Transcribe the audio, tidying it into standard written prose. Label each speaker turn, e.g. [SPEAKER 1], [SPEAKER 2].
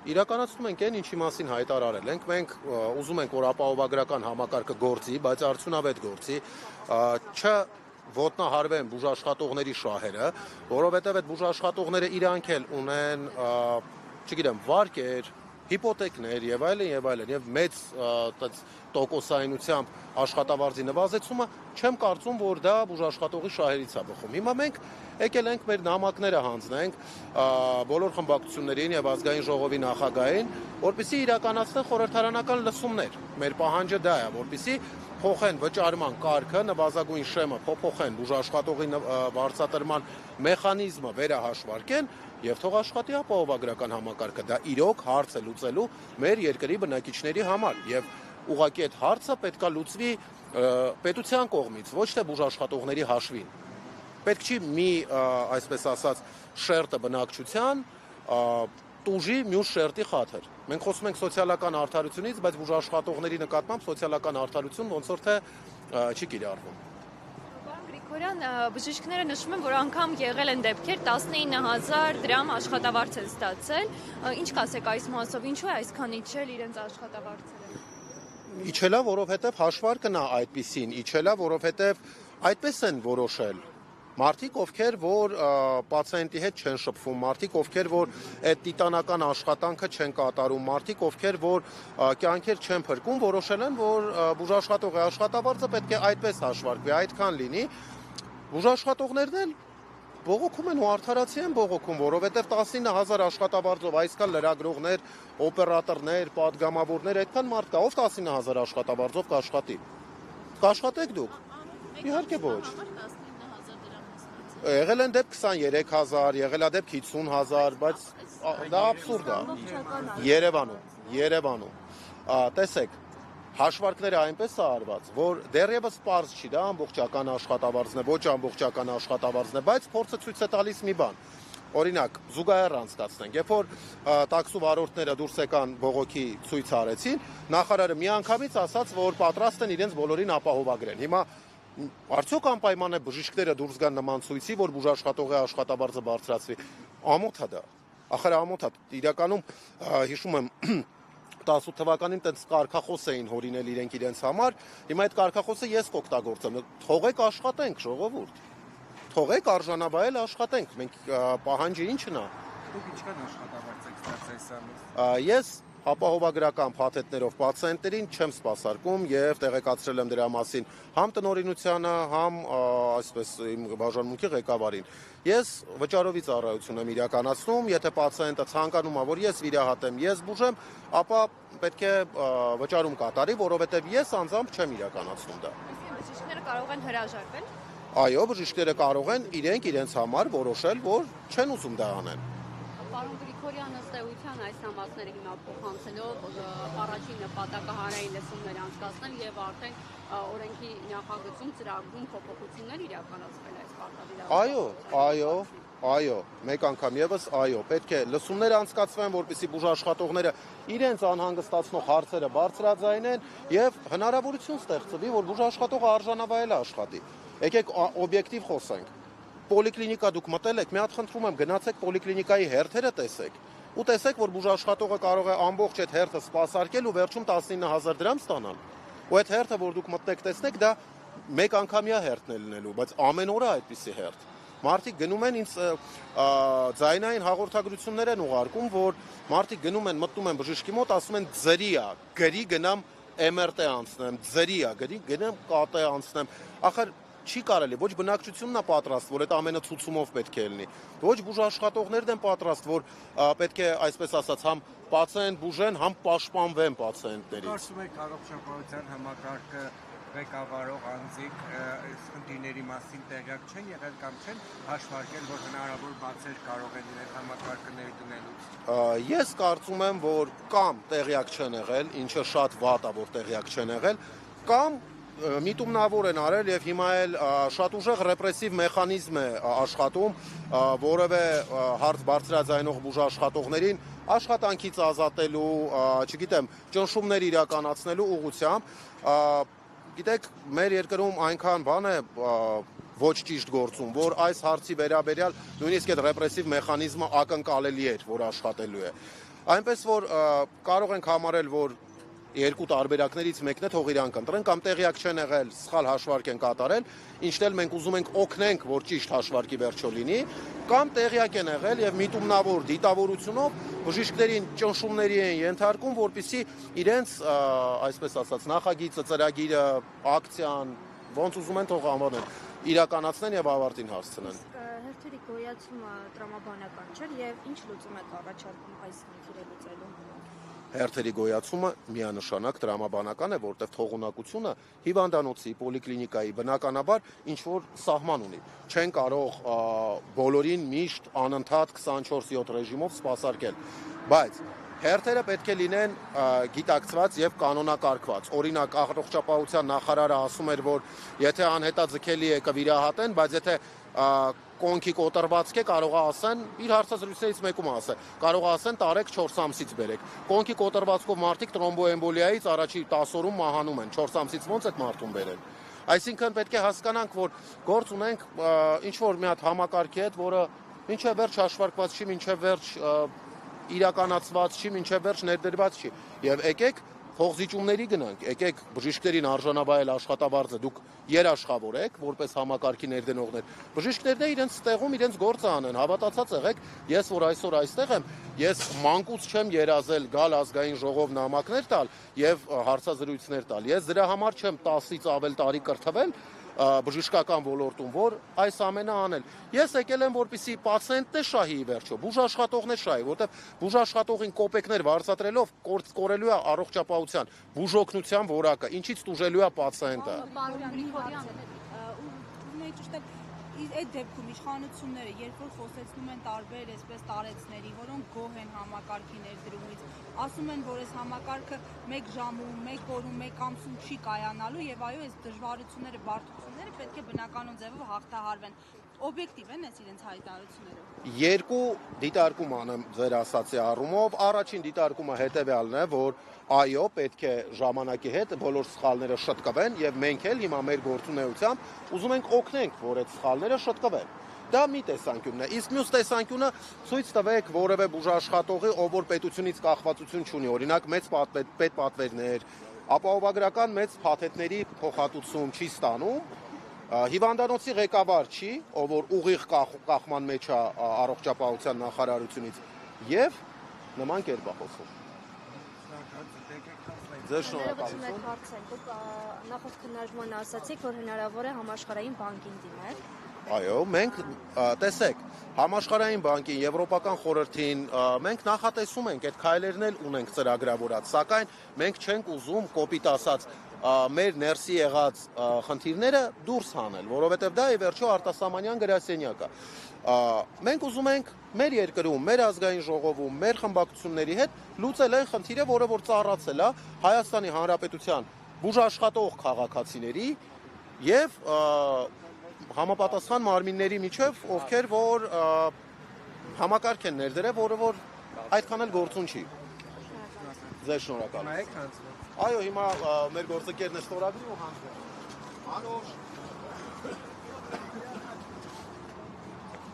[SPEAKER 1] Իրականացնում ենք այն, ինչի մասին հայտարարել ենք, մենք ուզում ենք, որ ապահովագրական համակարգը գործի, բայց արդյունավետ գործի, ոտնահարվեն բուժաշխատողների շահերը, որովհետև այդ բուժաշխատողները իրանք էլ ունեն, չգիտեմ, վարկեր, հիպոթեկներ եւ այլն եւ մեծ տոկոսայնությամբ աշխատավարձի նվազեցումը չեմ կարծում, որ դա բուժաշխատողի շահերից է բխում։ Հիմա մենք եկել ենք մեր նամակները հանձնենք բոլոր խմբակցություններին եւ ազգային ժողովի նախագահին, որպեսզի իրականացնեն խորհրդարանական լսումներ։ Մեր պահանջը դա է, որպեսզի փոխեն վճարման կարգը, նվազագույն շեմը փոփոխեն, բուժաշխատողի վարձատրման մեխանիզմը վերահաշվարկեն եւ թող աշխատի ապահովագրական համակարգը։ Դա իրոք հարց է լուծելու մեր երկրի բնակիչների համար եւ ուղղակի այդ հարցը պետքա լուծվի պետության կողմից, ոչ թե բուժաշխատողների հաշվին։ Պետք չի մի, այսպես ասած, շերտը բնակչության տուժի մյուս շերտի խաթր։ Մենք խոսում ենք սոցիալական արդարությունից, բայց բուժաշխատողների նկատմամբ սոցիալական արդարություն ոնց որ թե չի կիրառվում։
[SPEAKER 2] Գրիգորյան, բժիշկները նշում են, որ անգամ եղել են դեպքեր 19,000 դրամ աշխատավարձ են ստացել։ Ինչ կասեք այս մասով, ինչու է այսքան իջել իրենց աշխատավարձերը։
[SPEAKER 1] Իջելա, որովհետև հաշվարկն է այդպիսին, իջելա, որովհետև այդպես են որոշել։ Մարդիկ, ովքեր որ պացիենտի հետ չեն շփվում, մարդիկ, ովքեր որ այդ տիտանական աշխատանքը չեն կատարում, մարդիկ, ովքեր որ կյանքեր չեն փրկում, որոշել են, որ բուժաշխատողի աշխատավարձը պետք է այդպես հաշվարկվի, այդքան լինի։ Բուժաշխատողներն էլ բողոքում են ու արդարացի են բողոքում, որովհետև 19,000 աշխատավարձով այսքան լրագրողներ, օպերատորներ, պատգամավորներ, այդքան մարդ կա, ով 19,000 աշխատավարձով կաշխատի։ Կաշխատեք դուք։ Իհարկե ոչ։ Եղել են դեպք 23,000, եղել է դեպք 50,000, բայց դա աբսուրդ է։ Երևանում։ Տեսեք, հաշվարկները այնպես է արված, որ դեռևս պարզ չի, դա ամբողջական աշխատավարձն է, ոչ ամբողջական աշխատավարձն է, բայց փորձը ցույց է տալիս մի բան։ Օրինակ, զուգահեռ անցկացնենք, երբ որ տաքսու վարորդները դուրս եկան բողոքի ցույց արեցին, նախարարը միանգամից ասաց, որ պատրաստ են իրենց բոլորին ապահովագրեն։ Հիմա արդյոք անպայման է բժիշկները դուրս գան նման ցույցի, որ բուժաշխատողի աշխատավարձը բարձրացվի։ Ամոթ է դա։ Ախր ամոթ է։ Իրականում հիշում եմ 18 թվականին տենց կարգախոս էին հորինել իրենց համար, հիմա այդ կարգախոսը ես կօգտագործեմ։ Թողեք աշխատենք, ժողովուրդ։ Թողեք արժանավայել աշխատենք։ Մենք պահանջը ի՞նչն է։
[SPEAKER 3] Դուք ինչքան աշխատավարձ եք ստացել սամից։
[SPEAKER 1] Ես ապահովագրական փաթեթներով պացիենտներին չեմ սպասարկում եւ տեղեկացրել եմ դրա մասին համ տնօրինությանը, համ այսպես իմ բաժանմունքի ղեկավարին։ Ես վճարովի ծառայություն եմ իրականացնում, եթե պացիենտը ցանկանում է, որ ես վիրահատեմ, ես բուժեմ, ապա պետք է վճարում կատարի, որովհետեւ ես անձամբ չեմ իրականացնում դա։
[SPEAKER 2] Բժիշկները կարող են հրաժարվել։
[SPEAKER 1] Այո, բժիշկները կարող են իրենց համար որոշել, որ չեն ուզում դա անեն։
[SPEAKER 4] Պարոն Գրիգորյան, ըստ էության այս համակները հիմա փոխանցելով առաջին նպատակը հանրային լսումներ անցկացնել եւ արդեն օրենքի նախագծում ծրագրում փոփոխություններ իրականացվել այս պարտադիր։
[SPEAKER 1] Այո, մեկ անգամ եւս այո, պետք է լսումներ անցկացվեն, որպեսզի բուժաշխատողները իրենց անհանգստացնող հարցերը բարձրաձայնեն եւ հնարավորություն ստեղծվի, որ բուժաշխատողը արժանավայել աշխատի։ Եկեք օբյեկտիվ խոսենք։ Պոլիկլինիկա դուք մտել եք, մի հատ խնդրում եմ գնացեք պոլիկլինիկայի հերթերը տեսեք ու տեսեք, որ բուժաշխատողը կարող է ամբողջ այդ հերթը սպասարկել ու վերջում 19,000 դրամ ստանալ։ Ու այդ հերթը, որ դուք մտնեք տեսնեք, դա մեկ անգամյա հերթն է լինելու, բայց ամեն օր է այդպիսի հերթ։ Մարդիկ գնում են ինձ ձայնային հաղորդագրություններ են ուղարկում, որ մարդիկ գնում են, մտնում են բժշկի մոտ, ասում են ձրի է, գրի գնամ MRT անցնեմ, ձրի է, գրի գնամ ԿՏ անցնեմ։ Ախր չի կարելի, ոչ բնակչությունն է պատրաստ, որ այդ ամենը ցուցումով պետք է լինի։ Ոչ բուժաշխատողներն են պատրաստ, որ պետք է, այսպես ասած, համ պացիենտ բուժեն, համ պաշտպանվեն պացիենտներից։
[SPEAKER 3] Կարծում եք առողջապահության համակարգը ղեկավարող անձիկ այս խնդիրների մասին տեղյակ չեն եղել կամ չեն հաշվարկել, որ հնարավոր բացեր կարող են իրենց համակարգը ներդնելուց։
[SPEAKER 1] Ես կարծում եմ, որ կամ տեղյակ չեն եղել, ինչը շատ վատ է, որ տեղյակ չեն եղել, կամ միտումնավոր են արել եւ հիմա էլ շատ ուժեղ ռեպրեսիվ մեխանիզմ է աշխատում, որևէ հարց բարձրաձայնող բուժաշխատողներին աշխատանքից ազատելու, չգիտեմ, ճնշումներ իրականացնելու ուղղությամբ։ Գիտեք, մեր երկրում այնքան բան է, ոչ ճիշտ գործում, որ այս հարցի վերաբերյալ նույնիսկ այդ ռեպրեսիվ մեխանիզմը ակնկալելի էր, որ աշխատելու է։ Այնպես որ կարող ենք համարել, որ երկու տարբերակներից մեկն է, թող իրանք ընտրեն, կամ տեղյակ չեն եղել, սխալ հաշվարկ են կատարել, ինչն էլ մենք ուզում ենք օգնենք, որ ճիշտ հաշվարկի վերջո լինի, կամ տեղյակ են եղել եւ միտումնավոր դիտավորությունով բժիշկներին ճնշումների են ենթարկում, որպեսզի իրենց, այսպես ասած, նախագիծը, ծրագիրը, ակցիան, ոնց ուզում են թող անվանեն, իրականացնեն եւ ավարտին հասցնեն։
[SPEAKER 2] Հերթերի գոյացումը տրամաբանական չէ եւ ինչ լուծում եք առաջարկում այս խնդիրը լուծելու համար։
[SPEAKER 1] Հերթերի գոյացումը միանշանակ տրամաբանական է, որտեղ թողունակությունը հիվանդանոցի, պոլիկլինիկայի բնականաբար ինչ որ սահման ունի։ Չեն կարող բոլորին միշտ անընդհատ 24/7 ռեժիմով սպասարկել, բայց հերթերը պետք է լինեն գիտակցված եւ կանոնակարգված։ Օրինակ, առողջապահության նախարարը ասում էր, որ եթե անհետաձգելի է կվիրահատեն, բայց եթե կոնքի կոտրվածք է, կարող է ասեն, իր հարցազրույցներից մեկում ասել, կարող է ասեն տարեք 4 ամսից բերեք։ Կոնքի կոտրվածքով մարդիկ տրոմբոէմբոլիայից առաջի 10 օրում մահանում են, 4 ամսից ոնց այդ մարդուն բերեն։ Այսինքն պետք է հասկանանք, որ գործ ունենք ինչ որ մի հատ համակարգի հետ, որը մինչև վերջ հաշվարկված չի, մինչև վերջ իրականացված չի, մինչև վերջ ներդրված չի։ Եվ եկեք փողզիջումների գնանք, եկեք բժիշկներին արժանավայել աշխատավարձը, դուք երաշխավորեք, որպես համակարգի ներդնողներ։ Բժիշկներն իրենց տեղում իրենց գործը անեն, հավատացած եղեք, ես որ այսօր այստեղ եմ, ես մանկուց չեմ երազել գալ ազգային ժողով նամակներ տալ եւ հարցազրույցներ տալ։ Ես դրա համար չեմ 10-ից ավել տարի կրթվել բժշկական ոլորտում, որ այս ամենը անել։ Ես եկել եմ, որպեսզի պացիենտը շահի վերջո, բուժաշխատողն է շահի, որտեղ բուժաշխատողին կոպեկներ վարձատրելով կորելու է առողջապահության, բուժօգնության որակը, ինչից տուժելու է պացիենտը։
[SPEAKER 4] Պարոն Գրիգորյան,
[SPEAKER 5] այդ դեպքում իշխանությունները, երբ որ խոսեցնում են տարբեր այսպես տարեցների, որոնք գոհ են համակարգի ներդրումից, ասում են, որ այս համակարգը 1 ժամում, 1 օրում, 1 ամսում չի կայանալու եւ այո, այս դժվարությունները, բարդությունները պետք է բնականon ձևով հաղթահարվեն։ Օբյեկտիվ են այս իրենց հայտարարությունները։
[SPEAKER 1] Երկու դիտարկում անեմ ձեր ասացի առումով, առաջին դիտարկումը հետեւյալն է, որ այո, պետք է ժամանակի հետ բոլոր սխալները շտկվեն եւ մենք էլ հիմա մեր գործունեությամբ ուզում ենք օգնենք, որ այդ սխալները շտկվեն։ Դա մի տեսանկյունն է, իսկ մյուս տեսանկյունը ցույց տվեք որևէ բուժաշխատողի, ով որ պետությունից կախվածություն չունի, օրինակ մեծ պետպատվերներ, ապահովագրական մեծ փաթեթների փոխհատուցում չի ստանում, հիվանդանոցի ղեկավար չի, ով որ ուղիղ կախման մեջ է առողջապահության նախարարությունից եւ նման կերպ է խոսում։ Ձեր շնորհակալություն։
[SPEAKER 2] Դուք նախորդ քննարկման ասացիք, որ հնարավոր է համաշխարհային բանկին դիմել։
[SPEAKER 1] Այո, մենք տեսեք, համաշխարհային բանկին, Եվրոպական խորհրդին մենք նախատեսում ենք, այդ քայլերն էլ ունենք ծրագրավորած, սակայն մենք չենք ուզում կոպիտ ասած մեր ներսի եղած խնդիրները դուրս հանել, որովհետև դա ի վերջո արտասահմանյան գրասենյակ է։ Մենք ուզում ենք մեր երկրում, մեր ազգային ժողովում, մեր խմբակցությունների հետ լուծել այն խնդիրը, որը որ ծառացել է Հայաստանի Հանրապետության բուժաշխատող քաղաքացիների եւ համապատասխան մարմինների միջև, ովքեր որ համակարգ են ներդրել, որը որ այդքան էլ գործուն չի։ Ձեր շնորհակալություն։ Այո, հիմա մեր գործընկերն է ստորագրի ու հանձնել։ Անոր